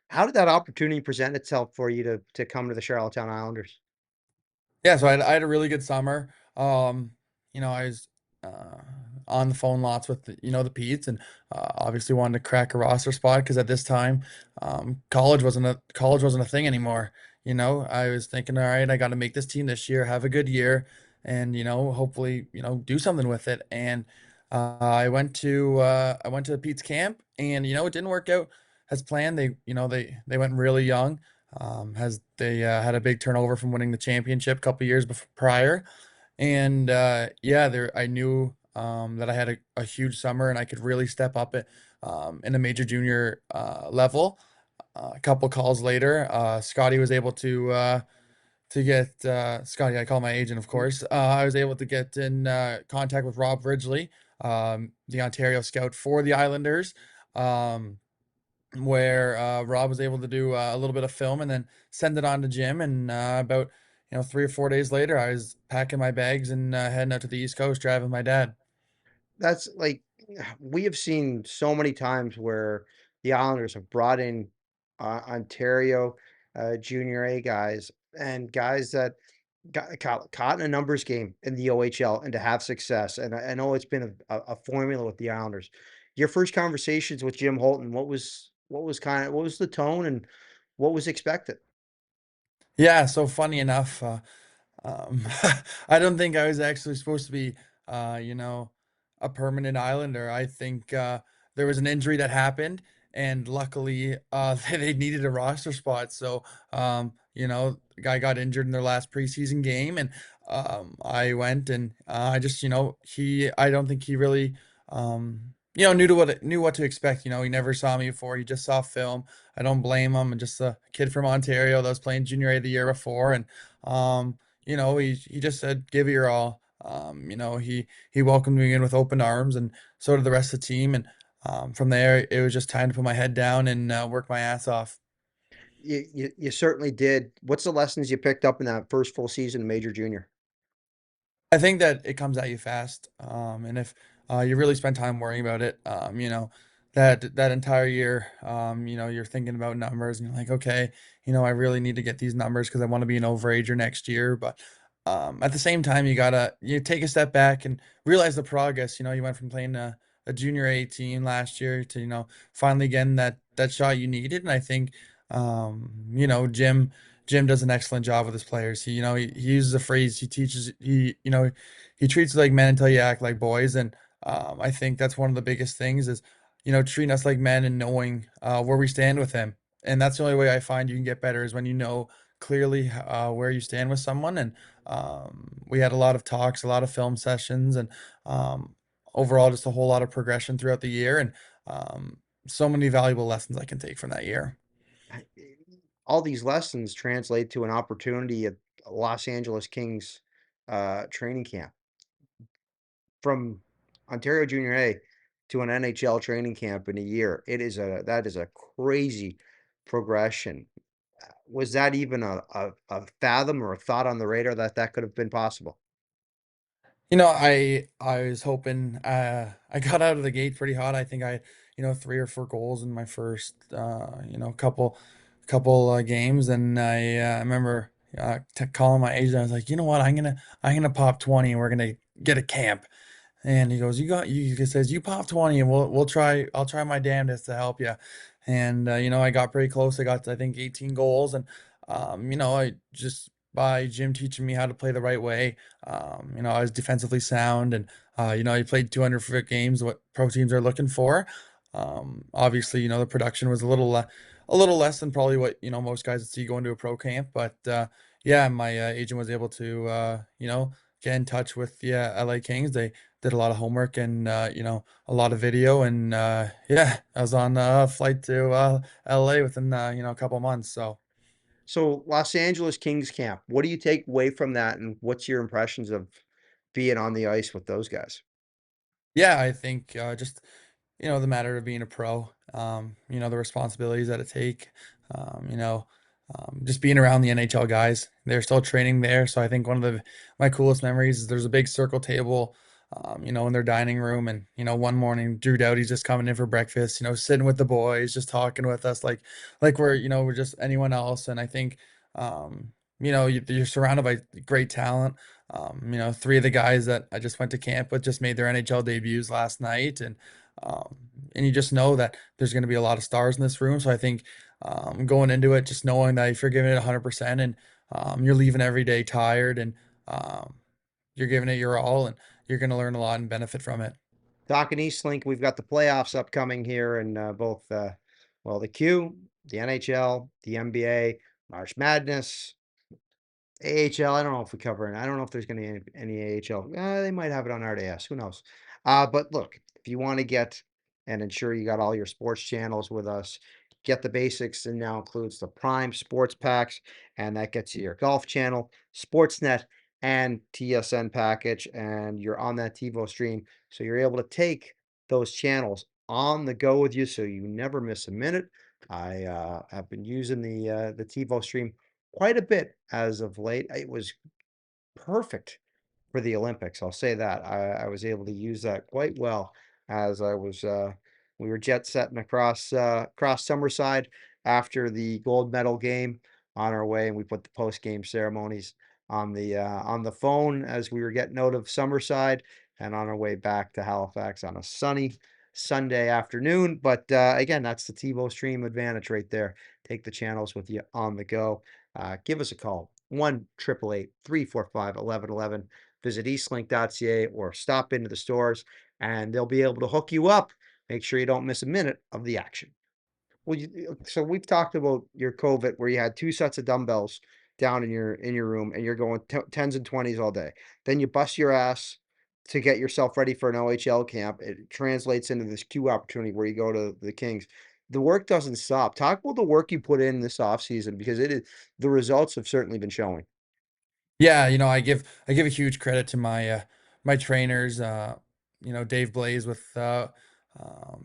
How did that opportunity present itself for you to come to the Charlottetown Islanders? Yeah, so I had a really good summer. I was uh, on the phone lots with the Petes, and obviously wanted to crack a roster spot because at this time, college wasn't a thing anymore. I was thinking, all right, I got to make this team this year, have a good year, and hopefully do something with it. And I went to Pete's camp, and it didn't work out as planned. They went really young. Has they had a big turnover from winning the championship a couple years prior, and yeah, there I knew that I had a huge summer and I could really step up it in a major junior level. A couple calls later, Scotty was able to to get Scotty, I call my agent, of course. I was able to get in contact with Rob Ridgely, the Ontario scout for the Islanders, where Rob was able to do a little bit of film and then send it on to Jim. And about 3 or 4 days later, I was packing my bags and heading out to the East Coast, driving my dad. That's like we have seen so many times where the Islanders have brought in Ontario Junior A guys and guys that got caught in a numbers game in the OHL and to have success. And I know it's been a formula with the Islanders. Your first conversations with Jim Holton, what was the tone and what was expected? Yeah, so funny enough, Um, I don't think I was actually supposed to be, uh, you know, a permanent Islander. I think there was an injury that happened, and luckily, they needed a roster spot. So, the guy got injured in their last preseason game, and I went and I just, I don't think he really, knew what to expect. He never saw me before. He just saw film. I don't blame him. And just a kid from Ontario that was playing junior A the year before, and he just said, "Give it your all." He welcomed me in with open arms, and so did the rest of the team. And from there, it was just time to put my head down and work my ass off. You certainly did. What's the lessons you picked up in that first full season of Major Junior? I think that it comes at you fast, and if you really spend time worrying about it, that entire year, you're thinking about numbers, and you're like, okay, I really need to get these numbers because I want to be an overager next year. But at the same time, you take a step back and realize the progress. You went from playing a junior A team last year to finally getting that shot you needed, and I think Jim does an excellent job with his players. He uses a phrase. He teaches. He treats you like men until you act like boys. And I think that's one of the biggest things is, treating us like men and knowing where we stand with him. And that's the only way I find you can get better is when you know clearly where you stand with someone. And we had a lot of talks, a lot of film sessions, and um, overall just a whole lot of progression throughout the year. And so many valuable lessons I can take from that year. All these lessons translate to an opportunity at Los Angeles Kings training camp from Ontario Junior A to an NHL training camp in a year. That is a crazy progression. Was that even a fathom or a thought on the radar that that could have been possible? I was hoping I got out of the gate pretty hot. I think I, 3 or 4 goals in my first couple games, and I remember calling my agent. I was like, you know what, I'm gonna pop 20, and we're gonna get a camp. And he goes, he says, you pop 20 and I'll try my damnedest to help you. And, I got pretty close. I got to, I think, 18 goals. And, I just, by Jim teaching me how to play the right way, I was defensively sound and, I played 200 games, what pro teams are looking for. Obviously, the production was a little less than probably what, most guys would see going to a pro camp. But, yeah, my agent was able to, get in touch with the LA Kings. They did a lot of homework and a lot of video, and yeah, I was on a flight to LA within a couple months. So So Los Angeles Kings camp, what do you take away from that, and what's your impressions of being on the ice with those guys? yeah, I think just the matter of being a pro, the responsibilities that it take, um, you know, just being around the NHL guys. They're still training there, so I think one of my coolest memories is there's a big circle table, in their dining room, and one morning Drew Doughty's just coming in for breakfast, sitting with the boys, just talking with us like we're just anyone else. And I think, you're surrounded by great talent. 3 of the guys that I just went to camp with just made their NHL debuts last night, um, and you just know that there's going to be a lot of stars in this room. So I think going into it, just knowing that if you're giving it 100% and you're leaving every day tired and um, you're giving it your all, and you're going to learn a lot and benefit from it. Talking Eastlink, we've got the playoffs upcoming here in both, well, the Q, the NHL, the NBA, March Madness, AHL. I don't know if we cover it. I don't know if there's going to be any AHL. They might have it on RDS. Who knows? But look, if you want to get and ensure you got all your sports channels with us, Get the Basics and now includes the Prime Sports Packs, and that gets you your Golf Channel, Sportsnet, and TSN package, and you're on that TiVo stream, so you're able to take those channels on the go with you, so you never miss a minute. I have been using the TiVo stream quite a bit as of late. It was perfect for the Olympics. I'll say that. I was able to use that quite well as we were jet setting across Summerside after the gold medal game on our way, and we put the post game ceremonies on the phone as we were getting out of Summerside and on our way back to Halifax on a sunny Sunday afternoon. But again, that's the TiVo stream advantage right there. Take the channels with you on the go. Give us a call, 1-888-345-1111. Visit eastlink.ca or stop into the stores and they'll be able to hook you up. Make sure you don't miss a minute of the action. Well, so we've talked about your COVID where you had two sets of dumbbells down in your room and you're going tens and 20s all day. Then you bust your ass to get yourself ready for an OHL camp. It translates into this Q opportunity where you go to the Kings. The work doesn't stop. Talk about the work you put in this off season because it is the results have certainly been showing. Yeah, I give a huge credit to my trainers. Dave Blaze with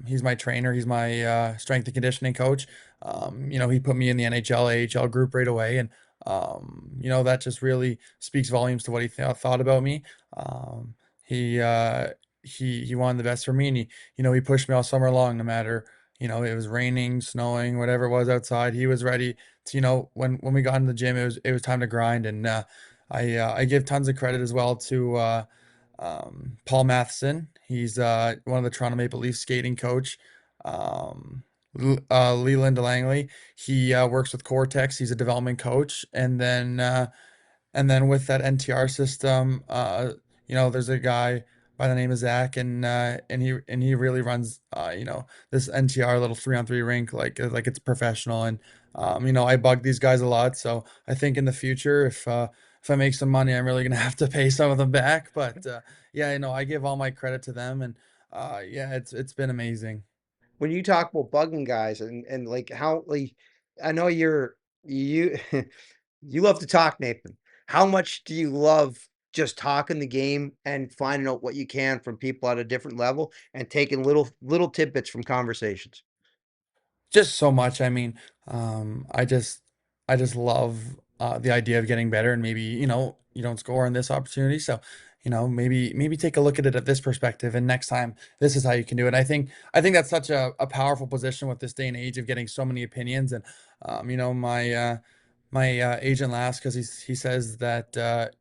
he's my trainer. He's my strength and conditioning coach. He put me in the NHL AHL group right away, and that just really speaks volumes to what he thought about me. He he wanted the best for me, and he pushed me all summer long, no matter it was raining, snowing, whatever it was outside. He was ready to, when we got into the gym, it was time to grind, and I give tons of credit as well to Paul Matheson. He's one of the Toronto Maple Leafs skating coach. Leland Langley. He works with Cortex. He's a development coach, and then with that NTR system, there's a guy by the name of Zach, and he really runs this NTR little 3-on-3 rink like it's professional. And I bug these guys a lot, so I think in the future, if I make some money, I'm really gonna have to pay some of them back. But yeah, I give all my credit to them, and yeah, it's been amazing. When you talk about bugging guys and like how like I know you you love to talk, Nathan. How much do you love just talking the game and finding out what you can from people at a different level and taking little tidbits from conversations? Just so much. I mean, I just love the idea of getting better, and maybe you don't score on this opportunity, so maybe take a look at it at this perspective, and next time this is how you can do it. I think that's such a powerful position with this day and age of getting so many opinions. And my agent laughs because he says that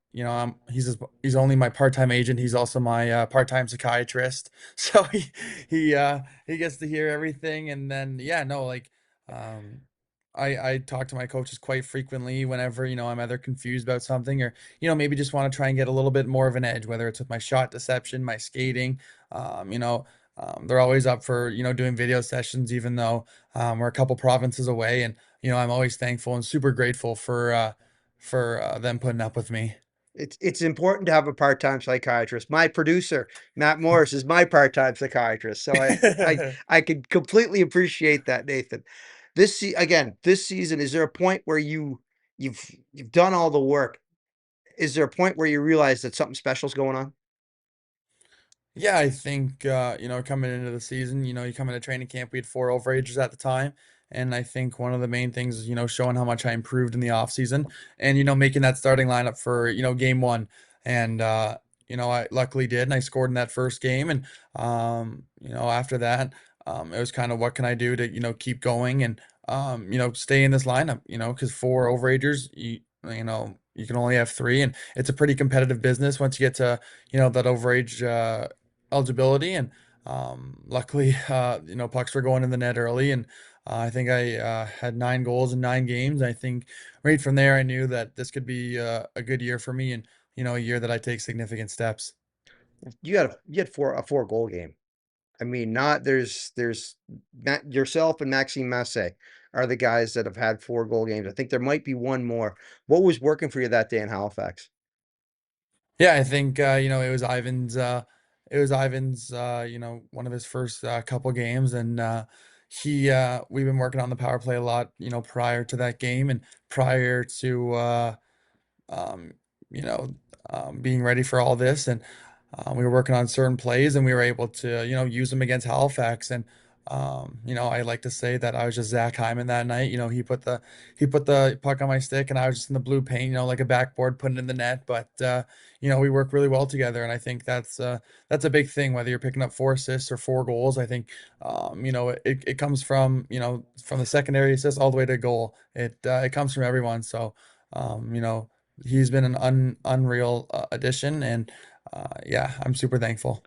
he's only my part-time agent. He's also my part-time psychiatrist. So he gets to hear everything. And then yeah, no, like um I talk to my coaches quite frequently whenever I'm either confused about something, or maybe just want to try and get a little bit more of an edge, whether it's with my shot deception, my skating. They're always up for doing video sessions, even though we're a couple provinces away. And I'm always thankful and super grateful for them putting up with me. It's important to have a part-time psychiatrist. My producer, Matt Morris, is my part-time psychiatrist, so I could completely appreciate that, Nathan. This season, is there a point where you've done all the work? Is there a point where you realize that something special is going on? Yeah, I think coming into the season, you come into training camp, we had four overagers at the time. And I think one of the main things is, showing how much I improved in the off season, and, making that starting lineup for, game one. And I luckily did, and I scored in that first game. And after that, it was kind of what can I do to, keep going and stay in this lineup, because four overagers, you can only have three, and it's a pretty competitive business once you get to, that overage eligibility. And luckily, pucks were going in the net early, and I think I had 9 goals in 9 games. I think right from there, I knew that this could be a good year for me, and a year that I take significant steps. You had a 4-goal game. I mean, not there's yourself and Maxime Massé are the guys that have had 4-goal games. I think there might be one more. What was working for you that day in Halifax? Yeah, I think it was Ivan's. One of his first couple games, and we've been working on the power play a lot, prior to that game and prior to um, you know, being ready for all this. And we were working on certain plays, and we were able to, use them against Halifax. And I like to say that I was just Zach Hyman that night. He put the puck on my stick, and I was just in the blue paint, like a backboard, putting it in the net. But we work really well together, and I think that's a big thing. Whether you're picking up 4 assists or 4 goals, I think it comes from the secondary assist all the way to goal. It comes from everyone. So um, you know, he's been an unreal addition, and yeah, I'm super thankful.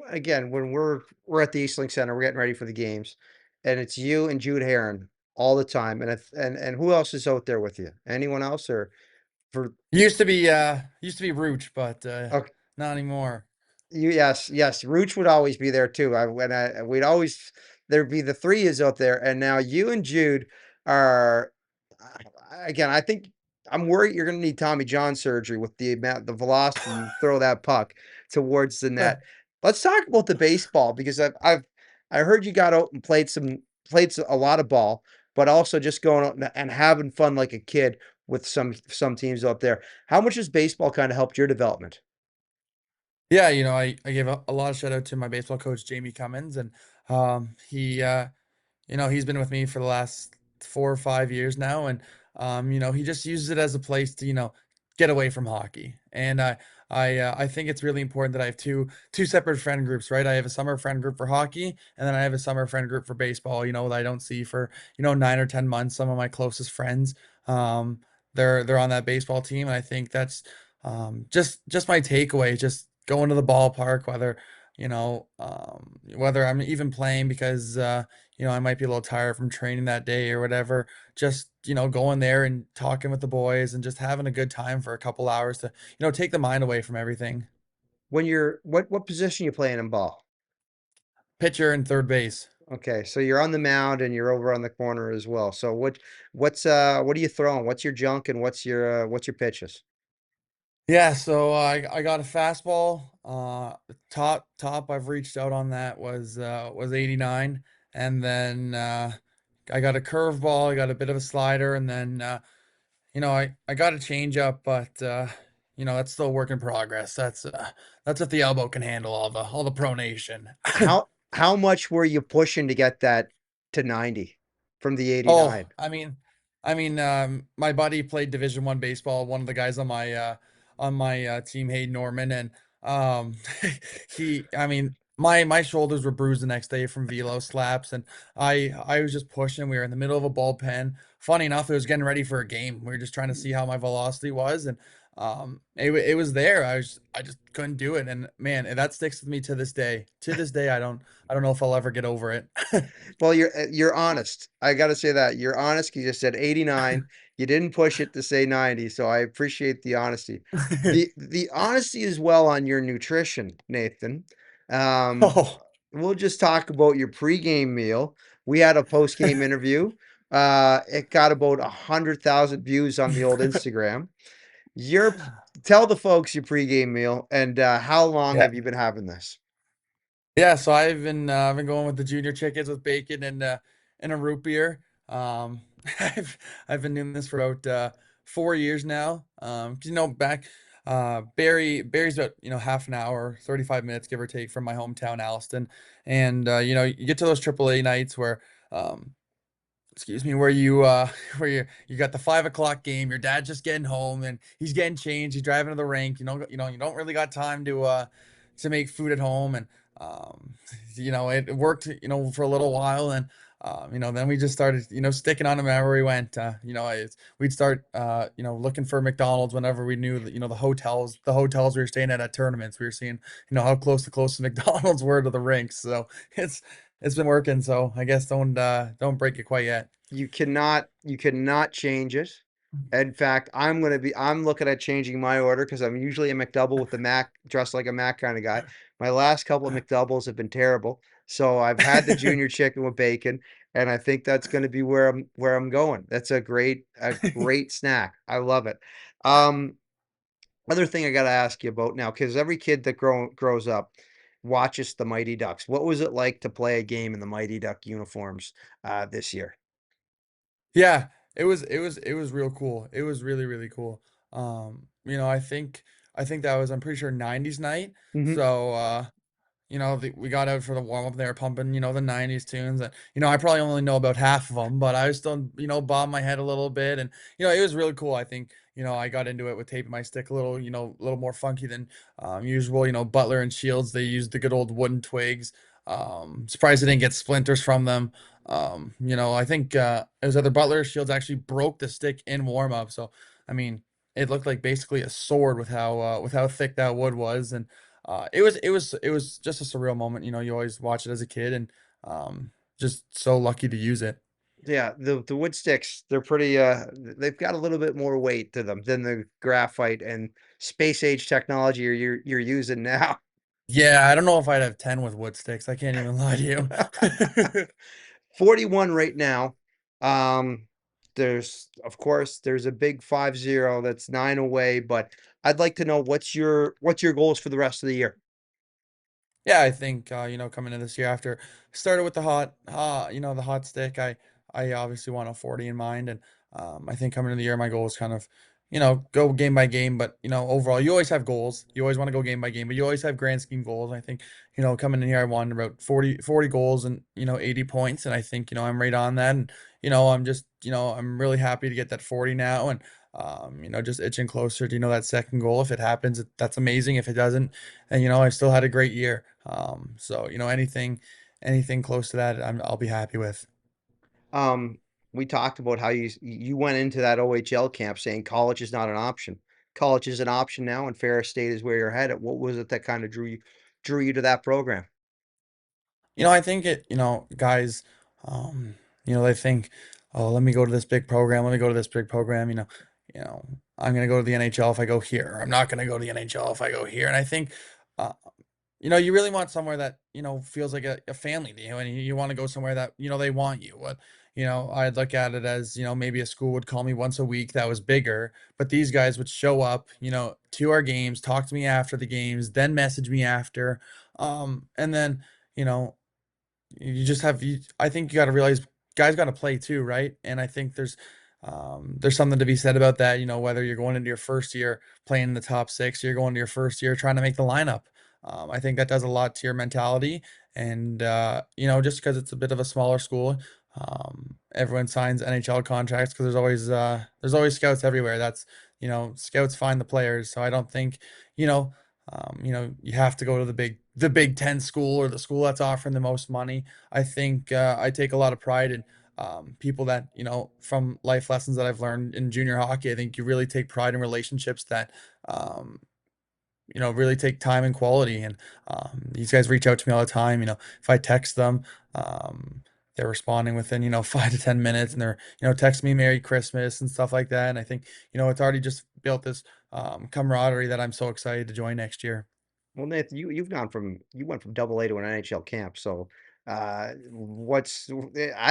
Again, when we're at the Eastlink Center, we're getting ready for the games, and it's you and Jude Heron all the time. And and who else is out there with you? Anyone else or for Used to be Rooch, but okay, not anymore. yes, Rooch would always be there too. We'd always there'd be the three is out there, and now you and Jude are again. I think I'm worried you're going to need Tommy John surgery with the velocity you throw that puck towards the net. Let's talk about the baseball because I heard you got out and a lot of ball, but also just going out and having fun like a kid with some teams out there. How much has baseball kind of helped your development? Yeah, I gave a lot of shout out to my baseball coach, Jamie Cummins, and he's been with me for the last 4 or 5 years now, and he just uses it as a place to get away from hockey. And I think it's really important that I have two separate friend groups, right? I have a summer friend group for hockey, and then I have a summer friend group for baseball. That I don't see for 9 or 10 months. Some of my closest friends, um, they're on that baseball team, and I think that's just my takeaway. Just going to the ballpark, whether I'm even playing because I might be a little tired from training that day or whatever. Just, going there and talking with the boys and just having a good time for a couple hours to, take the mind away from everything. When you're what position you playing in ball? Pitcher and third base. Okay, so you're on the mound and you're over on the corner as well. So what are you throwing? What's your junk and what's your pitches? Yeah, so I got a fastball. The top I've reached out on that was 89, and then I got a curveball. I got a bit of a slider, and then I got a change up, but that's still a work in progress. That's if the elbow can handle all the pronation. How much were you pushing to get that to 90 from the Oh, 89? my buddy played Division 1 baseball. One of the guys on my team, Hayden Norman, and my shoulders were bruised the next day from velo slaps, and I was just pushing. We were in the middle of a bullpen. Funny enough, it was getting ready for a game. We were just trying to see how my velocity was, and it was there. I just couldn't do it, and man, that sticks with me to this day. To this day, I don't know if I'll ever get over it. Well, you're honest. I got to say that you're honest. You just said 89. You didn't push it to say 90, so I appreciate the honesty. The honesty as well on your nutrition, Nathan. Um, Oh, we'll just talk about your pregame meal. We had a postgame interview. It got about 100,000 views on the old Instagram. Your Tell the folks your pregame meal and how long yeah. have you been having this? Yeah, so I've been going with the junior chickens with bacon and a root beer. I've been doing this for about 4 years now. 'Cause, back Barry's about half an hour, 35 minutes give or take from my hometown Alliston, and you get to those AAA nights where um excuse me, where you where you got the 5 o'clock game, your dad's just getting home and he's getting changed, he's driving to the rink, you don't really got time to make food at home. And um it worked, for a little while. And then we just started, sticking on them wherever we went. We'd start looking for McDonald's whenever we knew that, the hotels we were staying at tournaments. We were seeing, how close the closest McDonald's were to the rinks. So it's been working, so I guess don't break it quite yet. You cannot change it. In fact, I'm looking at changing my order because I'm usually a McDouble with the Mac, dressed like a Mac kind of guy. My last couple of McDoubles have been terrible. So I've had the junior chicken with bacon, and I think that's going to be where I'm going. That's a great snack. I love it. Um, Other thing I got to ask you about now, because every kid that grows up, watches the Mighty Ducks. What was it like to play a game in the Mighty Duck uniforms this year? Yeah, it was real cool. It was really, really cool. I think that was, I'm pretty sure, 90s night. Hmm. So we got out for the warm up. They were pumping, the 90s tunes. And, I probably only know about half of them, but I was still, bobbing my head a little bit. And, it was really cool. I think, I got into it with taping my stick a little, a little more funky than usual. Butler and Shields, they used the good old wooden twigs. Surprised I didn't get splinters from them. I think it was either Butler or Shields actually broke the stick in warm up. So, I mean, it looked like basically a sword with how thick that wood was. And it was just a surreal moment. You always watch it as a kid, and just so lucky to use it. Yeah, the wood sticks, they're pretty they've got a little bit more weight to them than the graphite and space age technology you're using now. Yeah, I don't know if I'd have 10 with wood sticks. I can't even lie to you. 41 right now. Um, there's of course there's a big 5-0 that's 9 away, but I'd like to know what's your goals for the rest of the year? Yeah, I think coming into this year after started with the hot stick. I obviously want a 40 in mind, and I think coming into the year, my goal is kind of go game by game. But overall, you always have goals. You always want to go game by game, but you always have grand scheme goals. I think coming in here, I wanted about 40 goals and 80 points, and I think I'm right on that. And I'm just I'm really happy to get that 40 now, and just itching closer to that second goal. If it happens, that's amazing. If it doesn't, and I still had a great year. So anything close to that, I'll be happy with. Um, we talked about how you went into that OHL camp saying college is not an option. College is an option now, and Ferris State is where you're headed. What was it that kind of drew you to that program? I think guys, they think, oh, let me go to this big program. Let me go to this big program. You know, I'm gonna go to the NHL if I go here. Or I'm not gonna go to the NHL if I go here. And I think, uh, you really want somewhere that, feels like a family to you, and you want to go somewhere that, they want you. But, I'd look at it as, maybe a school would call me once a week that was bigger, but these guys would show up, to our games, talk to me after the games, then message me after. And then, you know, you just have I think you got to realize guys got to play too, right? And I think there's something to be said about that. Whether you're going into your first year playing in the top six, or you're going to your first year trying to make the lineup. I think that does a lot to your mentality, and just because it's a bit of a smaller school, everyone signs NHL contracts because there's always scouts everywhere. That's scouts find the players, so I don't think you know you have to go to the Big Ten school or the school that's offering the most money. I think I take a lot of pride in people that from life lessons that I've learned in junior hockey. I think you really take pride in relationships that um, really take time and quality. And these guys reach out to me all the time. If I text them, they're responding within 5 to 10 minutes, and they're text me Merry Christmas and stuff like that. And I think it's already just built this camaraderie that I'm so excited to join next year. Well, Nathan, you went from Double A to an NHL camp, so I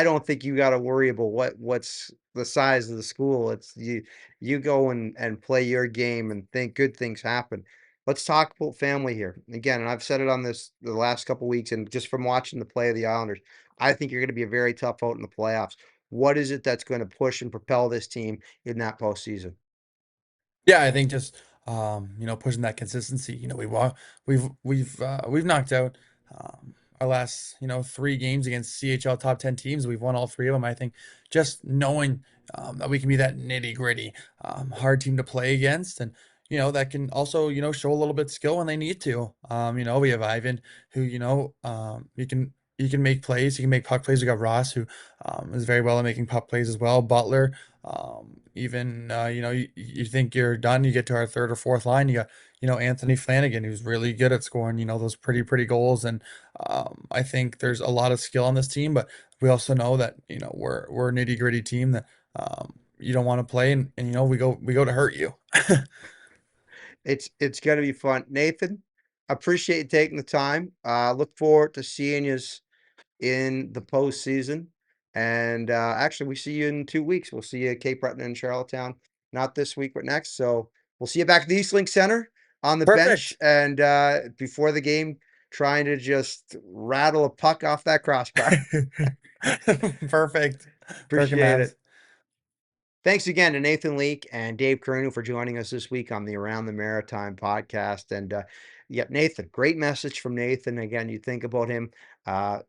don't think you got to worry about what's the size of the school. It's you go and play your game and think good things happen. Let's talk about family here again, and I've said it on this the last couple weeks, and just from watching the play of the Islanders, I think you're going to be a very tough out in the playoffs. What is it that's going to push and propel this team in that postseason? Yeah, I think just pushing that consistency. We've knocked out our last three games against CHL top 10 teams. We've won all three of them. I think just knowing that we can be that nitty gritty hard team to play against, and that can also show a little bit of skill when they need to. We have Ivan, who he can make plays. He can make puck plays. We got Ross, who is very well at making puck plays as well. Butler. Even you think you're done, you get to our third or fourth line, you got Anthony Flanagan, who's really good at scoring those pretty goals. And I think there's a lot of skill on this team, but we also know that we're a nitty gritty team that you don't want to play, and we go to hurt you. It's gonna be fun. Nathan, appreciate you taking the time. Look forward to seeing you in the postseason. And actually, we see you in 2 weeks. We'll see you at Cape Breton and Charlottetown. Not this week, but next. So we'll see you back at the Eastlink Center on the bench Perfect. and before the game trying to just rattle a puck off that crossbar. Perfect. Perfect, Appreciate Mavs. it. Thanks again to Nathan Leek and Dave Carino for joining us this week on the Around the Maritime podcast. And yeah, Nathan, great message from Nathan. Again, you think about him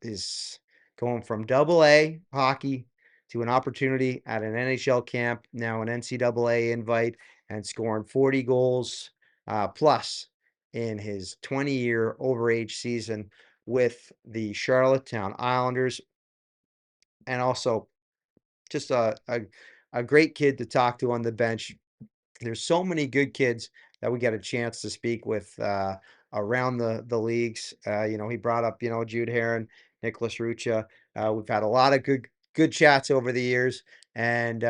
is going from AA hockey to an opportunity at an NHL camp, now an NCAA invite, and scoring 40 goals plus in his 20-year overage season with the Charlottetown Islanders, and also just a great kid to talk to on the bench. There's so many good kids that we get a chance to speak with around the leagues. He brought up, Jude Heron, Nicholas Rucha. We've had a lot of good chats over the years. And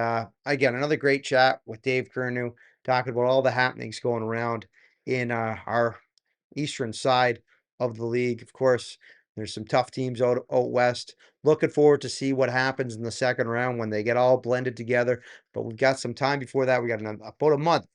again, another great chat with Dave Kernu, talking about all the happenings going around in our eastern side of the league. Of course, there's some tough teams out west. Looking forward to see what happens in the second round when they get all blended together. But we've got some time before that. We got about a month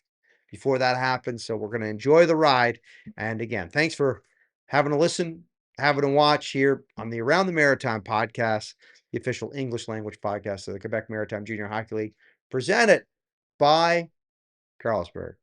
before that happens. So we're going to enjoy the ride. And again, thanks for having a listen, having a watch here on the Around the Maritime podcast, the official English language podcast of the Quebec Maritime Junior Hockey League, presented by Carlsberg.